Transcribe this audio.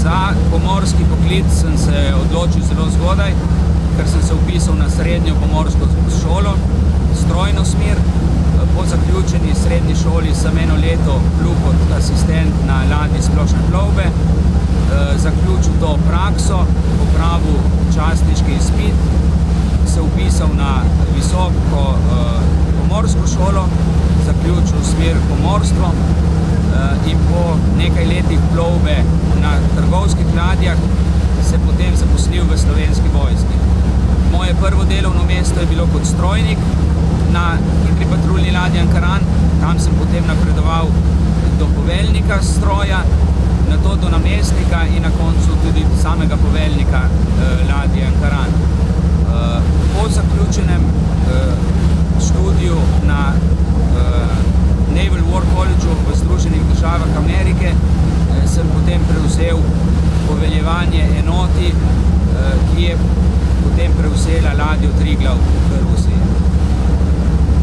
Za pomorski poklic sem se odločil zelo zgodaj, ker sem se vpisal na srednjo pomorsko šolo, strojno smer. Po zaključeni srednji šoli sem eno leto plul kot asistent na ladji splošne plovbe, zaključil to prakso, opravil častniški izpit, se vpisal na visoko pomorsko šolo, zaključil smer pomorstvo in po nekaj letih plovbe na trgovskih ladjah se potem zaposlil v Slovenski vojski. Moje prvo delovno mesto je bilo kot strojnik na hitri patruljni ladji Ankaran, tam sem potem napredoval do poveljnika stroja, nato do namestnika in na koncu tudi samega poveljnika ladje Ankaran. Po zaključenem študiju na Naval War College v Združenih državah Amerike sem potem prevzel poveljevanje enoti, ki je potem prevzela ladjo Triglav